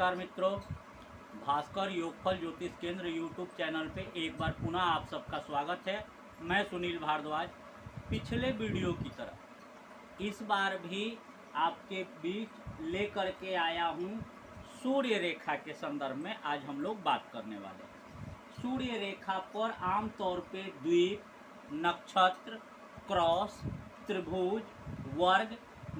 नमस्कार मित्रों, भास्कर योगफल ज्योतिष केंद्र यूट्यूब चैनल पे एक बार पुनः आप सबका स्वागत है। मैं सुनील भारद्वाज। पिछले वीडियो की तरह इस बार भी आपके बीच लेकर के आया हूँ सूर्य रेखा के संदर्भ में। आज हम लोग बात करने वाले हैं सूर्य रेखा पर आमतौर पे द्वीप, नक्षत्र, क्रॉस, त्रिभुज, वर्ग,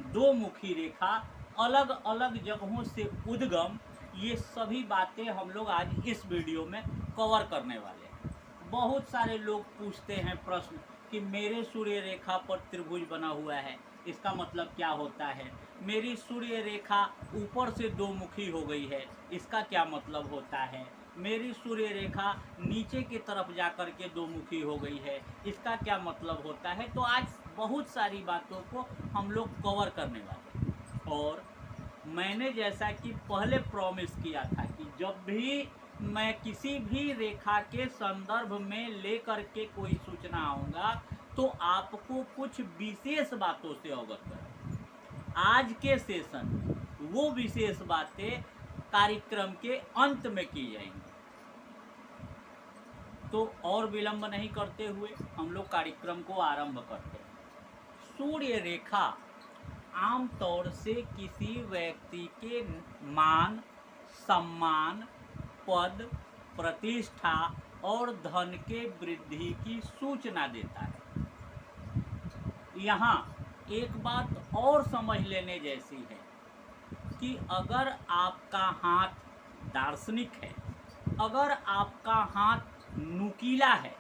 दो मुखी रेखा, अलग अलग जगहों से उद्गम, ये सभी बातें हम लोग आज इस वीडियो में कवर करने वाले हैं। बहुत सारे लोग पूछते हैं प्रश्न कि मेरे सूर्य रेखा पर त्रिभुज बना हुआ है, इसका मतलब क्या होता है। मेरी सूर्य रेखा ऊपर से दो मुखी हो गई है, इसका क्या मतलब होता है। मेरी सूर्य रेखा नीचे की तरफ जाकर के दो मुखी हो गई है, इसका क्या मतलब होता है। तो आज बहुत सारी बातों को हम लोग कवर करने वाले हैं। और मैंने जैसा कि पहले प्रॉमिस किया था कि जब भी मैं किसी भी रेखा के संदर्भ में लेकर के कोई सूचना आऊँगा तो आपको कुछ विशेष बातों से अवगत करूँ। आज के सेशन में वो विशेष बातें कार्यक्रम के अंत में की जाएंगी। तो और विलंब नहीं करते हुए हम लोग कार्यक्रम को आरंभ करते हैं। सूर्य रेखा आमतौर से किसी व्यक्ति के मान, सम्मान, पद, प्रतिष्ठा और धन के वृद्धि की सूचना देता है। यहाँ एक बात और समझ लेने जैसी है कि अगर आपका हाथ दार्शनिक है, अगर आपका हाथ नुकीला है,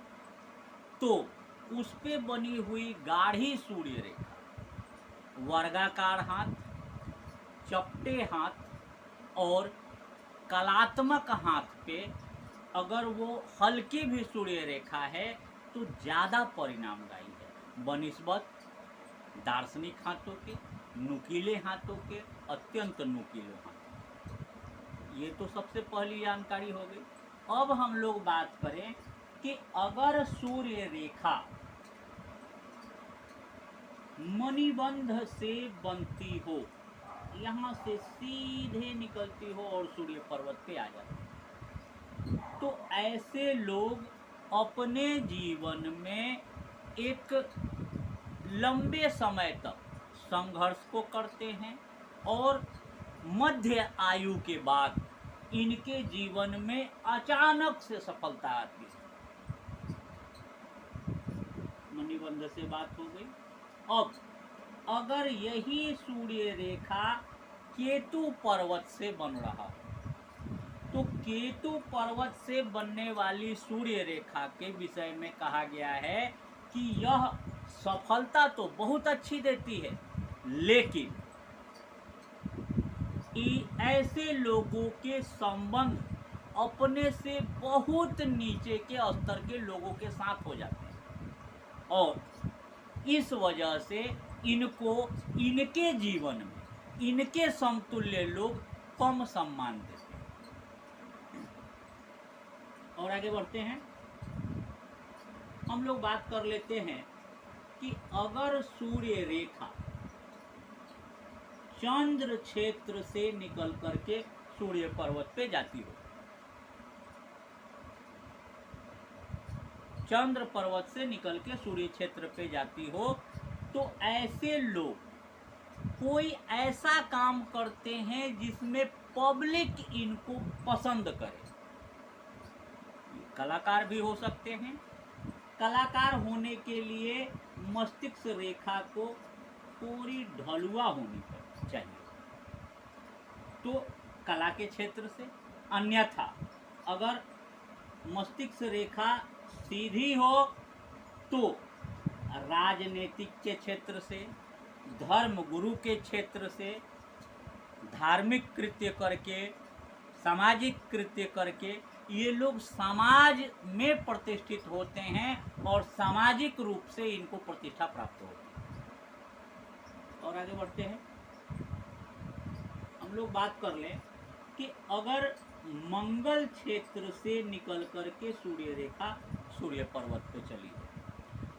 तो उस पे बनी हुई गाढ़ी सूर्य रेखा, वर्गाकार हाथ, चपटे हाथ और कलात्मक हाथ पे अगर वो हल्की भी सूर्य रेखा है तो ज़्यादा परिणामदायी है बनिस्बत दार्शनिक हाथों के, नुकीले हाथों के, अत्यंत नुकीले हाथों। ये तो सबसे पहली जानकारी हो गई। अब हम लोग बात करें कि अगर सूर्य रेखा मणिबंध से बनती हो, यहाँ से सीधे निकलती हो और सूर्य पर्वत पे आ जाती, तो ऐसे लोग अपने जीवन में एक लंबे समय तक संघर्ष को करते हैं और मध्य आयु के बाद इनके जीवन में अचानक से सफलता आती है। मणिबंध से बात हो गई। अब अगर यही सूर्य रेखा केतु पर्वत से बन रहा तो केतु पर्वत से बनने वाली सूर्य रेखा के विषय में कहा गया है कि यह सफलता तो बहुत अच्छी देती है, लेकिन ऐसे लोगों के संबंध अपने से बहुत नीचे के स्तर के लोगों के साथ हो जाते हैं और इस वजह से इनको इनके जीवन में इनके समतुल्य लोग कम सम्मान देते हैं। और आगे बढ़ते हैं, हम लोग बात कर लेते हैं कि अगर सूर्य रेखा चंद्र क्षेत्र से निकल करके सूर्य पर्वत पे जाती हो, चंद्र पर्वत से निकल के सूर्य क्षेत्र पे जाती हो, तो ऐसे लोग कोई ऐसा काम करते हैं जिसमें पब्लिक इनको पसंद करे। कलाकार भी हो सकते हैं। कलाकार होने के लिए मस्तिष्क रेखा को पूरी ढलुआ होनी चाहिए, तो कला के क्षेत्र से। अन्यथा अगर मस्तिष्क रेखा सीधी हो तो राजनीतिक के क्षेत्र से, धर्म गुरु के क्षेत्र से, धार्मिक कृत्य करके, सामाजिक कृत्य करके ये लोग समाज में प्रतिष्ठित होते हैं और सामाजिक रूप से इनको प्रतिष्ठा प्राप्त होती है। और आगे बढ़ते हैं, हम लोग बात कर लें कि अगर मंगल क्षेत्र से निकल करके सूर्य रेखा सूर्य पर्वत पे चली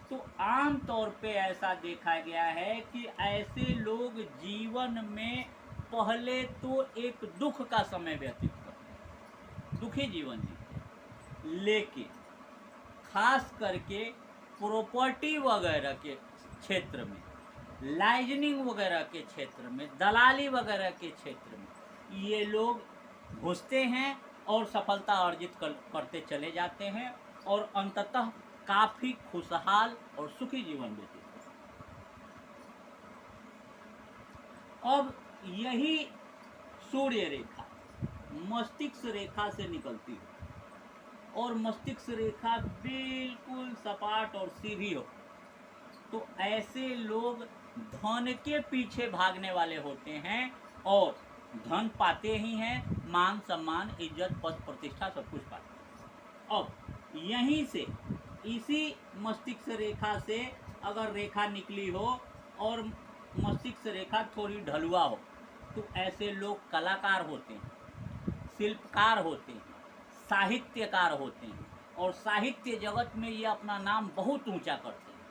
तो आम तौर पे ऐसा देखा गया है कि ऐसे लोग जीवन में पहले तो एक दुख का समय व्यतीत करते हैं, दुखी जीवन जीते हैं। लेकिन खास करके प्रॉपर्टी वगैरह के क्षेत्र में, लाइजनिंग वगैरह के क्षेत्र में, दलाली वगैरह के क्षेत्र में ये लोग घुसते हैं और सफलता अर्जित करते चले जाते हैं और अंततः काफ़ी खुशहाल और सुखी जीवन व्यतीत करते हैं। अब यही सूर्य रेखा मस्तिष्क रेखा से निकलती हो और मस्तिष्क रेखा बिल्कुल सपाट और सीधी हो, तो ऐसे लोग धन के पीछे भागने वाले होते हैं और धन पाते ही हैं, मान सम्मान इज्जत पद प्रतिष्ठा सब कुछ पाते हैं। अब यहीं से इसी मस्तिष्क रेखा से अगर रेखा निकली हो और मस्तिष्क रेखा थोड़ी ढलुआ हो तो ऐसे लोग कलाकार होते हैं, शिल्पकार होते हैं, साहित्यकार होते हैं और साहित्य जगत में ये अपना नाम बहुत ऊंचा करते हैं।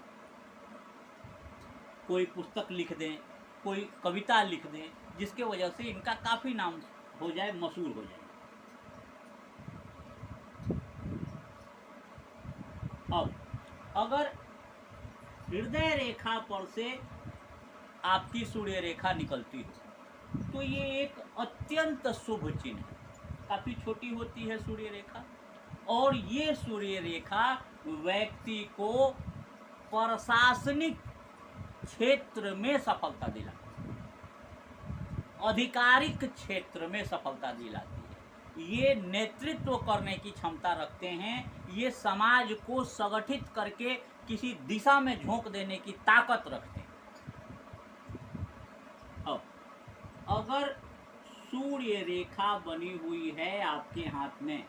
कोई पुस्तक लिख दें, कोई कविता लिख दें, जिसके वजह से इनका काफ़ी नाम हो जाए, मशहूर हो जाए। अब अगर हृदय रेखा पर से आपकी सूर्य रेखा निकलती हो तो ये एक अत्यंत शुभ चिन्ह है। काफ़ी छोटी होती है सूर्य रेखा और ये सूर्य रेखा व्यक्ति को प्रशासनिक क्षेत्र में सफलता दिलाती है, आधिकारिक क्षेत्र में सफलता दिलाती है। ये नेतृत्व करने की क्षमता रखते हैं, ये समाज को संगठित करके किसी दिशा में झोंक देने की ताकत रखते हैं। अब अगर सूर्य रेखा बनी हुई है आपके हाथ में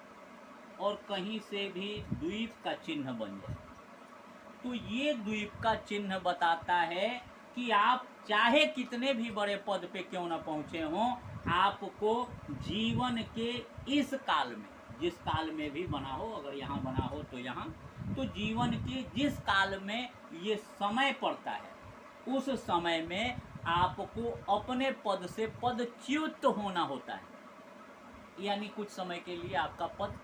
और कहीं से भी द्वीप का चिन्ह बन जाए तो ये द्वीप का चिन्ह बताता है कि आप चाहे कितने भी बड़े पद पे क्यों न पहुँचे हों, आपको जीवन के इस काल में, जिस काल में भी बना हो, अगर यहाँ बना हो तो यहाँ, तो जीवन के जिस काल में ये समय पड़ता है उस समय में आपको अपने पद से पदच्युत होना होता है। यानी कुछ समय के लिए आपका पद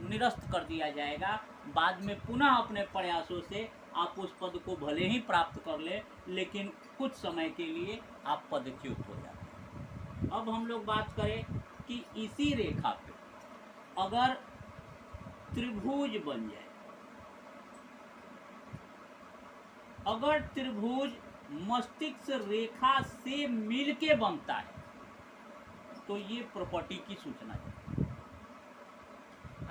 निरस्त कर दिया जाएगा, बाद में पुनः अपने प्रयासों से आप उस पद को भले ही प्राप्त कर ले, लेकिन कुछ समय के लिए आप पदच्युत हो जाते हैं। अब हम लोग बात करें कि इसी रेखा पे अगर त्रिभुज बन जाए, अगर त्रिभुज मस्तिष्क रेखा से मिलके बनता है तो ये प्रॉपर्टी की सूचना है।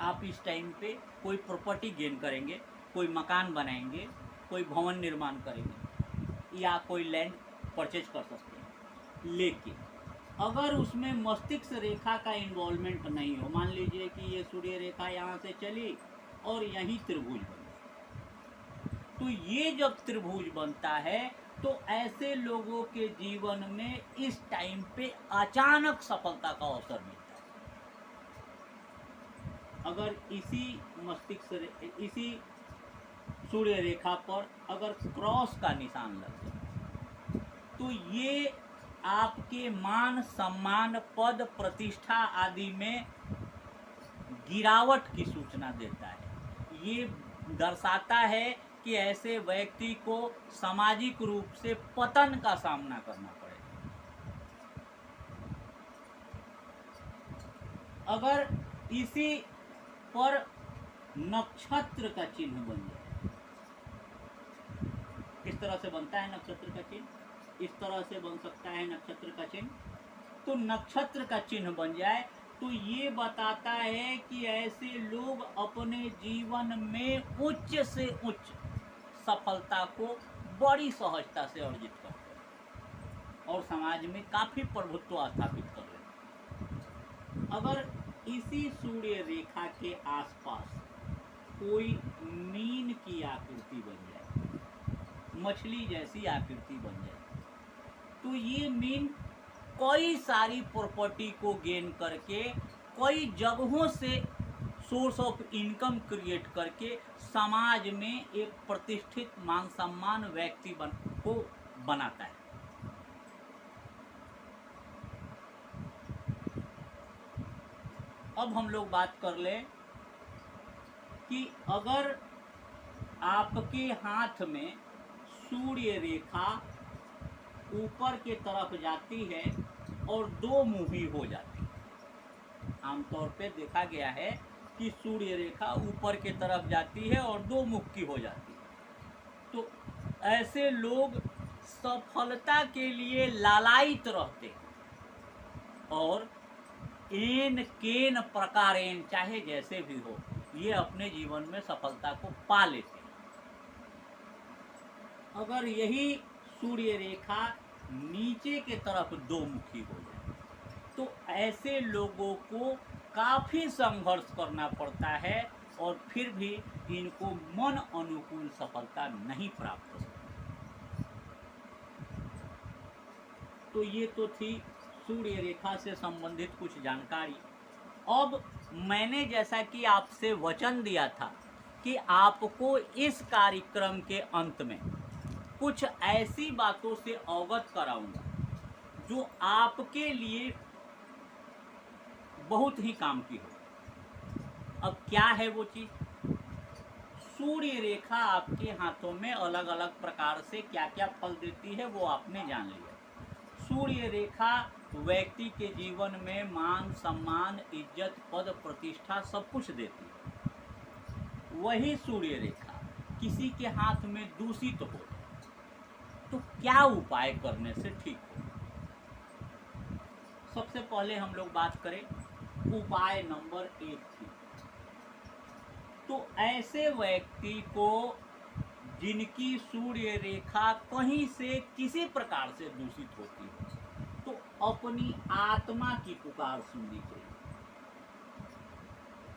आप इस टाइम पे कोई प्रॉपर्टी गेन करेंगे, कोई मकान बनाएंगे, कोई भवन निर्माण करेंगे या कोई लैंड परचेज कर सकते हैं। लेकिन अगर उसमें मस्तिष्क रेखा का इन्वॉल्वमेंट नहीं हो, मान लीजिए कि ये सूर्य रेखा यहाँ से चली और यहीं त्रिभुज बन, तो ये जब त्रिभुज बनता है तो ऐसे लोगों के जीवन में इस टाइम पे अचानक सफलता का अवसर मिलता है। अगर इसी मस्तिष्क, इसी सूर्य रेखा पर अगर क्रॉस का निशान लग जाए तो ये आपके मान सम्मान पद प्रतिष्ठा आदि में गिरावट की सूचना देता है। ये दर्शाता है कि ऐसे व्यक्ति को सामाजिक रूप से पतन का सामना करना पड़ेगा। अगर इसी पर नक्षत्र का चिन्ह बन जाए, किस तरह से बनता है नक्षत्र का चिन्ह, इस तरह से बन सकता है नक्षत्र का चिन्ह, तो नक्षत्र का चिन्ह बन जाए तो ये बताता है कि ऐसे लोग अपने जीवन में उच्च से उच्च सफलता को बड़ी सहजता से अर्जित करते हैं और समाज में काफ़ी प्रभुत्व स्थापित कर रहे हैं। अगर इसी सूर्य रेखा के आसपास कोई मीन की आकृति बन जाए, मछली जैसी आकृति बन जाए, तो ये मीन कई सारी प्रॉपर्टी को गेन करके कई जगहों से सोर्स ऑफ इनकम क्रिएट करके समाज में एक प्रतिष्ठित मान सम्मान व्यक्ति को बनाता है। अब हम लोग बात कर लें कि अगर आपके हाथ में सूर्य रेखा ऊपर के तरफ जाती है और दो मुखी हो जाती है। आमतौर पे देखा गया है कि सूर्य रेखा ऊपर के तरफ जाती है और दो मुख की हो जाती है, तो ऐसे लोग सफलता के लिए लालायित रहते हैं और एन केन प्रकारेण, चाहे जैसे भी हो, ये अपने जीवन में सफलता को पा लेते हैं। अगर यही सूर्य रेखा नीचे के तरफ दो मुखी हो जाए तो ऐसे लोगों को काफ़ी संघर्ष करना पड़ता है और फिर भी इनको मन अनुकूल सफलता नहीं प्राप्त होती। तो ये तो थी सूर्य रेखा से संबंधित कुछ जानकारी। अब मैंने जैसा कि आपसे वचन दिया था कि आपको इस कार्यक्रम के अंत में कुछ ऐसी बातों से अवगत कराऊंगा जो आपके लिए बहुत ही काम की हो। अब क्या है वो चीज़? सूर्य रेखा आपके हाथों में अलग अलग प्रकार से क्या क्या फल देती है वो आपने जान लिया। सूर्य रेखा व्यक्ति के जीवन में मान सम्मान, इज्जत, पद, प्रतिष्ठा सब कुछ देती है। वही सूर्य रेखा किसी के हाथ में दूषित हो तो क्या उपाय करने से ठीक हो? सबसे पहले हम लोग बात करें उपाय नंबर 1 की, तो ऐसे व्यक्ति को जिनकी सूर्य रेखा कहीं से किसी प्रकार से दूषित होती है तो अपनी आत्मा की पुकार सुननी चाहिए,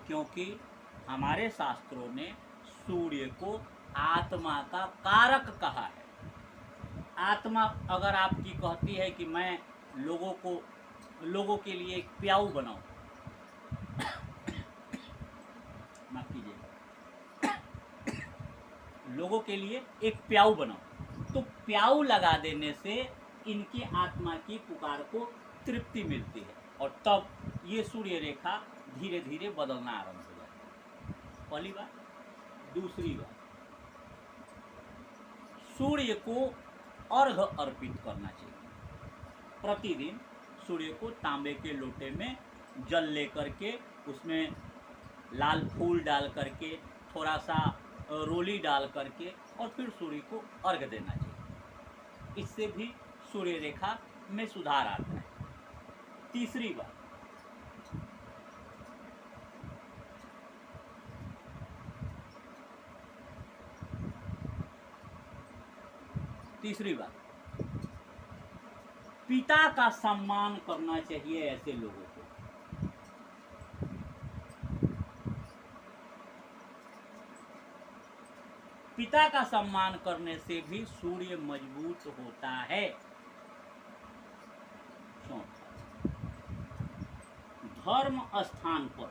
क्योंकि हमारे शास्त्रों ने सूर्य को आत्मा का कारक कहा है। आत्मा अगर आपकी कहती है कि मैं लोगों के लिए एक प्याऊ बनाऊं, माफ कीजिए, लोगों के लिए एक प्याऊ बनाऊं, तो प्याऊ लगा देने से इनकी आत्मा की पुकार को तृप्ति मिलती है और तब ये सूर्य रेखा धीरे धीरे बदलना आरंभ हो जाती है। पहली बात। दूसरी बात, सूर्य को अर्घ अर्पित करना चाहिए। प्रतिदिन सूर्य को तांबे के लोटे में जल लेकर के उसमें लाल फूल डाल करके, थोड़ा सा रोली डाल करके और फिर सूर्य को अर्घ देना चाहिए। इससे भी सूर्य रेखा में सुधार आता है। तीसरी बात, पिता का सम्मान करना चाहिए ऐसे लोगों को। पिता का सम्मान करने से भी सूर्य मजबूत होता है। धर्म स्थान पर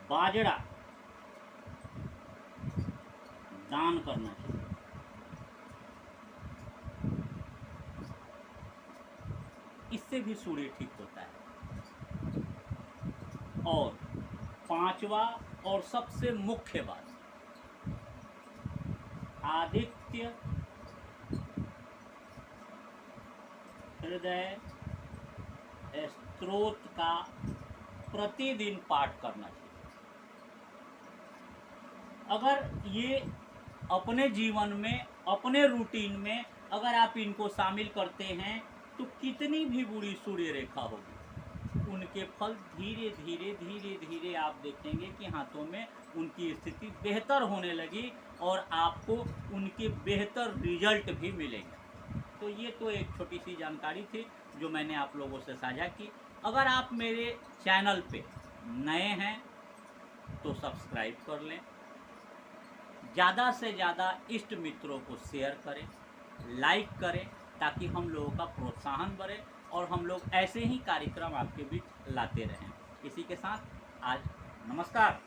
बाजरा दान करना चाहिए। इससे भी सूर्य ठीक होता है। और पांचवा और सबसे मुख्य बात, आदित्य हृदय स्तोत्र का प्रतिदिन पाठ करना चाहिए। अगर ये अपने जीवन में, अपने रूटीन में अगर आप इनको शामिल करते हैं तो कितनी भी बुरी सूर्य रेखा होगी, उनके फल धीरे धीरे धीरे धीरे आप देखेंगे कि हाथों में उनकी स्थिति बेहतर होने लगी और आपको उनके बेहतर रिजल्ट भी मिलेंगे। तो ये तो एक छोटी सी जानकारी थी जो मैंने आप लोगों से साझा की। अगर आप मेरे चैनल पे नए हैं तो सब्सक्राइब कर लें, ज़्यादा से ज़्यादा इष्ट मित्रों को शेयर करें, लाइक करें, ताकि हम लोगों का प्रोत्साहन बढ़े और हम लोग ऐसे ही कार्यक्रम आपके बीच लाते रहें। इसी के साथ आज नमस्कार।